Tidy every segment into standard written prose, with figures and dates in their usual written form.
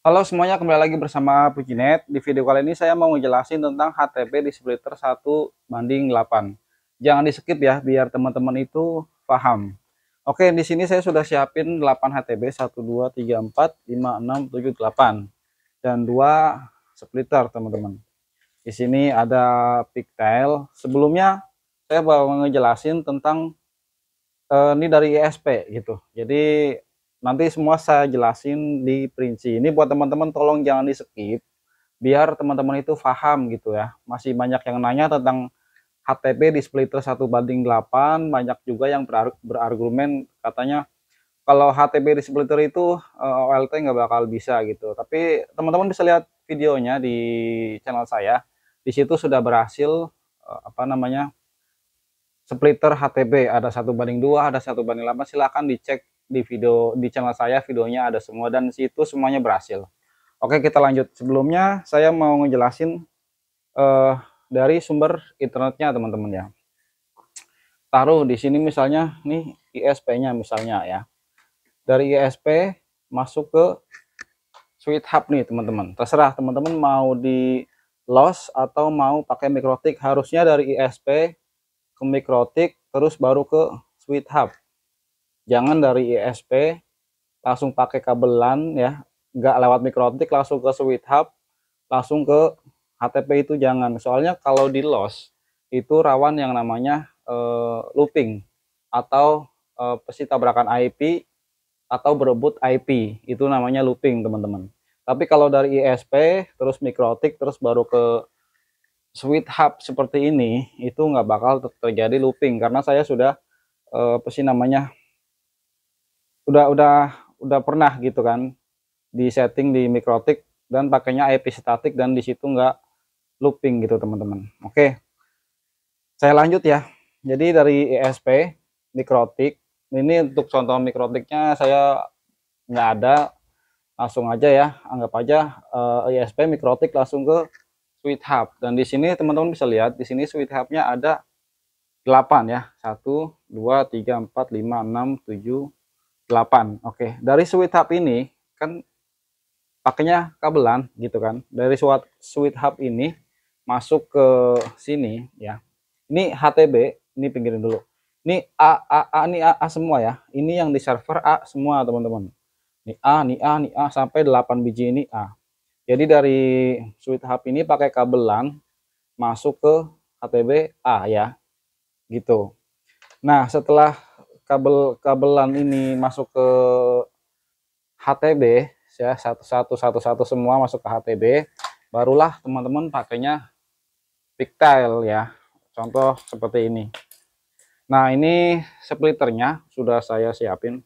Halo semuanya, kembali lagi bersama Pujinet. Di video kali ini saya mau ngejelasin tentang HTP di splitter 1:8. Jangan di skip ya, biar teman-teman itu paham. Oke, di sini saya sudah siapin 8 HTB, 1, 2, 3, 4, 5, 6, 7, 8. Dan 2 splitter teman-teman. Di sini ada pigtail. Sebelumnya saya mau ngejelasin tentang ini dari ISP gitu. Jadi nanti semua saya jelasin di perinci. Ini buat teman-teman tolong jangan di skip biar teman-teman itu paham gitu ya. Masih banyak yang nanya tentang HTP di splitter 1:8, banyak juga yang berargumen katanya kalau HTP di splitter itu OLT nggak bakal bisa gitu. Tapi teman-teman bisa lihat videonya di channel saya. Di situ sudah berhasil apa namanya splitter HTB ada 1:2, ada 1:8. Silahkan dicek di video di channel saya, videonya ada semua dan situ semuanya berhasil. Oke, kita lanjut. Sebelumnya saya mau ngejelasin dari sumber internetnya teman-teman ya. Taruh di sini misalnya nih ISP-nya misalnya ya. Dari ISP masuk ke switch hub nih teman-teman. Terserah teman-teman mau di loss atau mau pakai mikrotik. Harusnya dari ISP ke mikrotik terus baru ke switch hub. Jangan dari ISP langsung pakai kabelan ya, nggak lewat mikrotik langsung ke switch hub, langsung ke HTP, itu jangan. Soalnya kalau di loss itu rawan yang namanya looping atau pasti tabrakan IP atau berebut IP, itu namanya looping teman-teman. Tapi kalau dari ISP terus mikrotik terus baru ke switch hub seperti ini, itu nggak bakal terjadi looping karena saya sudah apa sih namanya udah pernah gitu kan di setting di mikrotik dan pakainya IP statik dan di situ nggak looping gitu teman-teman. Oke, saya lanjut ya. Jadi dari ESP mikrotik ini untuk contoh mikrotiknya saya nggak ada, langsung aja ya, anggap aja ESP mikrotik langsung ke switch hub. Dan di sini teman-teman bisa lihat di sini switch hubnya ada 8 ya, 1, 2, 3, 4, 5, 6, 7, 8. Oke, dari switch hub ini kan pakainya kabelan gitu kan. Dari switch hub ini masuk ke sini ya. Ini HTB, ini pinggirin dulu. Ini A, ini A semua ya. Ini yang di server A semua teman-teman. Ini A, ini A, ini A sampai 8 biji ini A. Jadi dari switch hub ini pakai kabelan masuk ke HTB A ya, gitu. Nah, setelah kabelan ini masuk ke HTB ya, satu semua masuk ke HTB, barulah teman-teman pakainya pigtail ya. Contoh seperti ini. Nah, ini splitternya sudah saya siapin.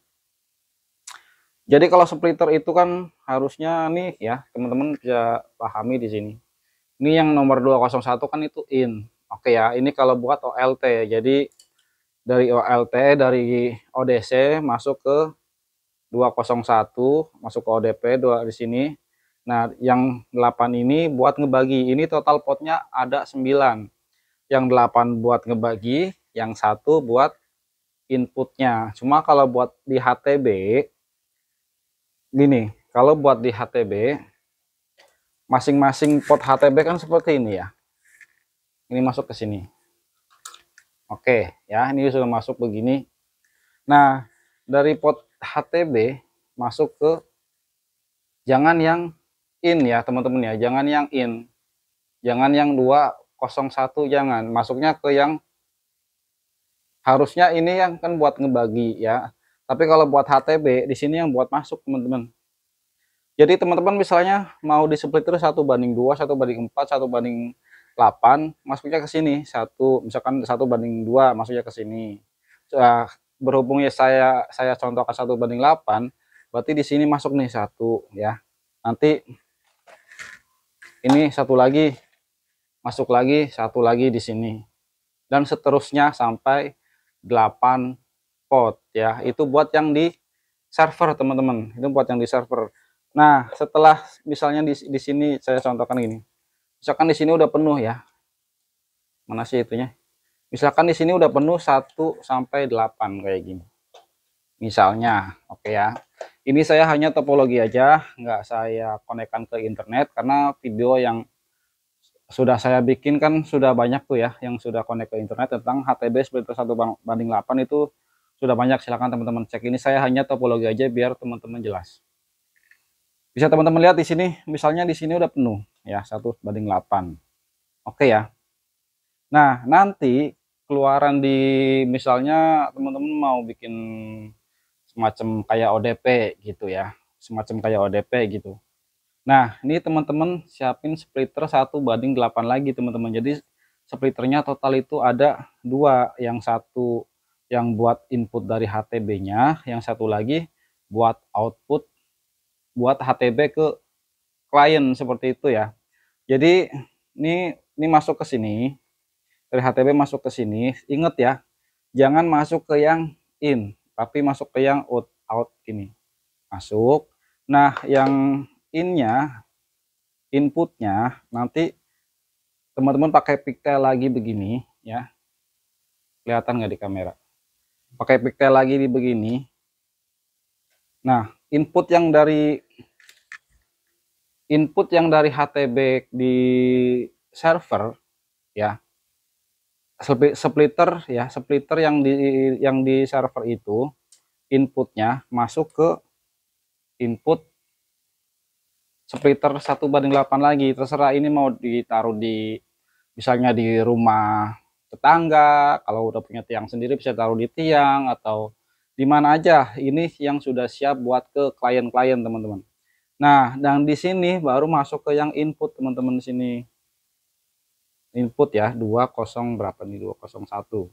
Jadi kalau splitter itu kan harusnya nih ya, teman-teman bisa pahami di sini. Ini yang nomor 201 kan itu in. Oke ya, ini kalau buat OLT. Jadi dari OLT dari ODC masuk ke 201, masuk ke ODP 2 di sini. Nah, yang 8 ini buat ngebagi. Ini total potnya ada 9. Yang 8 buat ngebagi, yang 1 buat inputnya. Cuma kalau buat di HTB gini, kalau buat di HTB masing-masing pot HTB kan seperti ini ya. Ini masuk ke sini. Oke, ya, ini sudah masuk begini. Nah, dari pot HTB masuk ke, jangan yang in ya, teman-teman ya. Jangan yang in. Jangan yang 201, jangan. Masuknya ke yang harusnya ini yang kan buat ngebagi ya. Tapi kalau buat HTB di sini yang buat masuk, teman-teman. Jadi teman-teman misalnya mau di splitter 1:2, 1:4, 1:8, masuknya ke sini. Misalkan 1:2 masuknya ke sini. Nah, berhubungnya saya contohkan 1:8, berarti di sini masuk nih 1 ya. Nanti ini satu lagi masuk lagi, satu lagi di sini. Dan seterusnya sampai 8 pot ya. Itu buat yang di server, teman-teman. Itu buat yang di server. Nah, setelah misalnya di sini saya contohkan gini. Misalkan di sini udah penuh ya. Mana sih itunya? Misalkan di sini udah penuh 1 sampai 8 kayak gini. misalnya. Oke ya, ini saya hanya topologi aja, nggak saya konekkan ke internet karena video yang sudah saya bikin kan sudah banyak tuh ya yang sudah connect ke internet tentang HTB splitter 1:8 itu sudah banyak. Silahkan teman-teman cek. Ini saya hanya topologi aja biar teman-teman jelas. Bisa teman-teman lihat di sini, misalnya di sini udah penuh ya 1:8. Oke ya. Nah, nanti keluaran di, misalnya teman-teman mau bikin semacam kayak ODP gitu ya. Semacam kayak ODP gitu. Nah, ini teman-teman siapin splitter 1:8 lagi teman-teman. Jadi splitternya total itu ada dua, yang satu yang buat input dari HTB-nya, yang satu lagi buat output buat HTB ke klien seperti itu ya. Jadi ini masuk ke sini, dari HTB masuk ke sini. Ingat ya, jangan masuk ke yang in, tapi masuk ke yang out ini. Masuk. Nah, yang innya, inputnya nanti teman-teman pakai pigtail lagi begini ya, kelihatan nggak di kamera, pakai pigtail lagi di begini. Nah, input yang dari HTB di server ya, splitter ya, splitter yang di server itu inputnya masuk ke input splitter 1:8 lagi. Terserah ini mau ditaruh di, misalnya di rumah tetangga, kalau udah punya tiang sendiri bisa taruh di tiang atau di mana aja. Ini yang sudah siap buat ke klien-klien teman-teman. Nah, dan di sini baru masuk ke yang input teman-teman. Di sini input ya 20 berapa nih, 201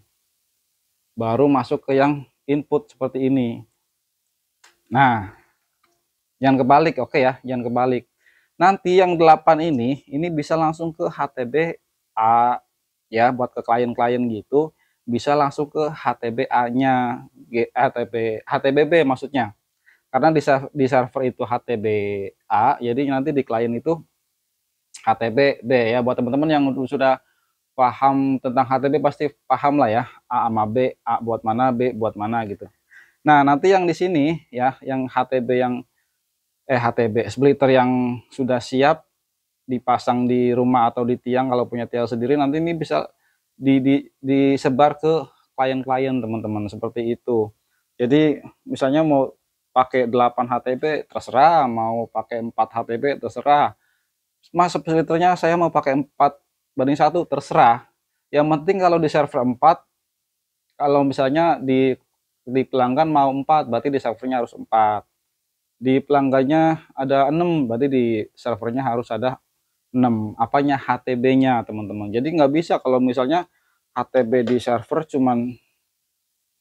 baru masuk ke yang input seperti ini. Nah, jangan kebalik. Oke ya, jangan kebalik. Nanti yang 8 ini bisa langsung ke HTB A ya, buat ke klien-klien gitu, bisa langsung ke HTB-A-nya, HTB-B maksudnya. Karena di server itu HTB-A, jadi nanti di klien itu HTB-B ya. Buat teman-teman yang sudah paham tentang HTB pasti paham lah ya, A sama B, A buat mana, B buat mana gitu. Nah, nanti yang di sini ya, yang HTB splitter yang sudah siap dipasang di rumah atau di tiang, kalau punya tiang sendiri, nanti ini bisa disebar ke klien-klien teman-teman seperti itu. Jadi misalnya mau pakai 8 HTB terserah, mau pakai 4 HTB terserah. Mas, splitternya saya mau pakai 4:1 terserah. Yang penting kalau di server 4, kalau misalnya di pelanggan mau 4, berarti di servernya harus 4. Di pelanggannya ada 6, berarti di servernya harus ada 6 apanya, HTB-nya teman-teman. Jadi nggak bisa kalau misalnya HTB di server cuman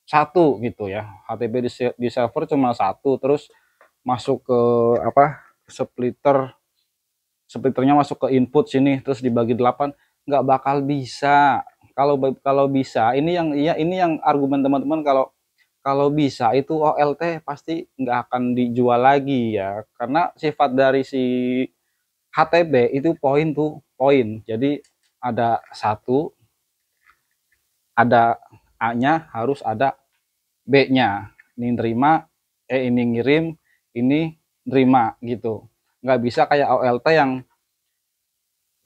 satu gitu ya, HTB di server cuma satu, terus masuk ke apa, splitternya masuk ke input sini terus dibagi 8, nggak bakal bisa. Kalau bisa, ini yang argumen teman-teman, kalau bisa itu OLT pasti nggak akan dijual lagi ya, karena sifat dari si HTB itu point to point. Jadi ada satu, ada A-nya, harus ada B-nya. Ini nerima, ini ngirim, ini nerima gitu. Nggak bisa kayak OLT yang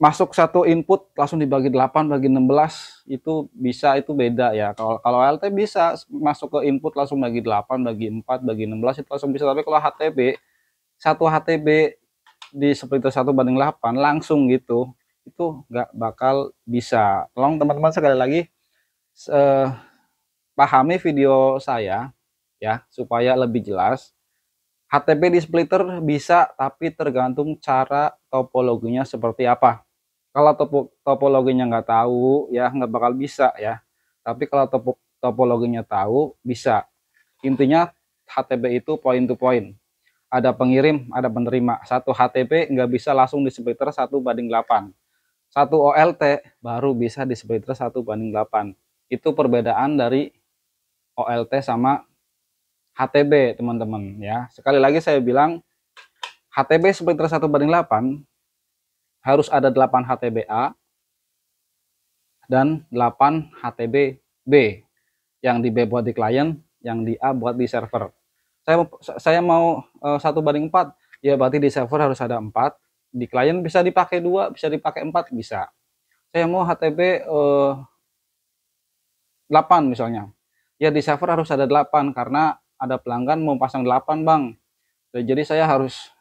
masuk satu input langsung dibagi 8 bagi 16, itu bisa, itu beda ya. Kalau OLT bisa masuk ke input langsung bagi 8 bagi 4 bagi 16 itu langsung bisa, tapi kalau HTB, satu HTB di splitter 1:8 langsung gitu, itu nggak bakal bisa. Tolong teman-teman sekali lagi pahami video saya ya supaya lebih jelas. HTB di splitter bisa, tapi tergantung cara topologinya seperti apa. Kalau topologinya nggak tahu ya nggak bakal bisa ya. Tapi kalau topologinya tahu bisa. Intinya HTB itu point to point. Ada pengirim, ada penerima. Satu HTB nggak bisa langsung di splitter 1:8. Satu OLT baru bisa di splitter 1:8. Itu perbedaan dari OLT sama HTB teman-teman ya. Sekali lagi saya bilang, HTB splitter 1:8 harus ada 8 HTB-A dan 8 HTB-B. Yang di B buat di klien, yang di A buat di server. Saya mau 1:4, ya berarti di server harus ada 4, di klien bisa dipakai 2, bisa dipakai 4, bisa. Saya mau HTB 8 misalnya, ya di server harus ada 8 karena ada pelanggan mau pasang 8 bang. Jadi saya harus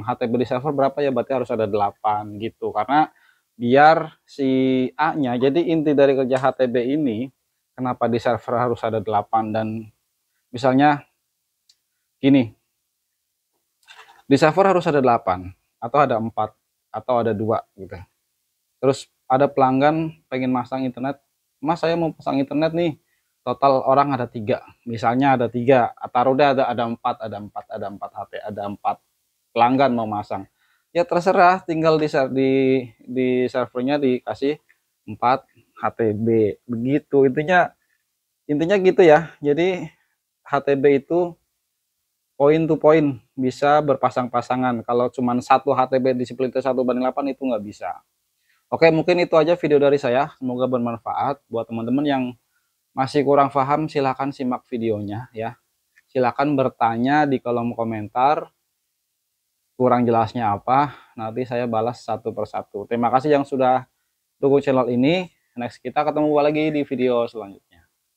HTB di server berapa, ya berarti harus ada 8 gitu, karena biar si A nya, jadi inti dari kerja HTB ini kenapa di server harus ada 8, dan misalnya gini, di server harus ada 8 atau ada 4 atau ada 2 gitu. Terus ada pelanggan pengen masang internet, mas saya mau pasang internet nih, total orang ada 3, misalnya ada 3, taruh deh ada 4, HT, ada 4 pelanggan mau masang, ya terserah, tinggal di servernya dikasih 4 HTB begitu. Intinya gitu ya. Jadi HTB itu point to point, bisa berpasang-pasangan. Kalau cuma satu HTB di splitter 1:8 itu nggak bisa. Oke, mungkin itu aja video dari saya, semoga bermanfaat buat teman-teman. Yang masih kurang paham silahkan simak videonya ya, silahkan bertanya di kolom komentar, kurang jelasnya apa, nanti saya balas satu persatu. Terima kasih yang sudah dukung channel ini. Next kita ketemu lagi di video selanjutnya.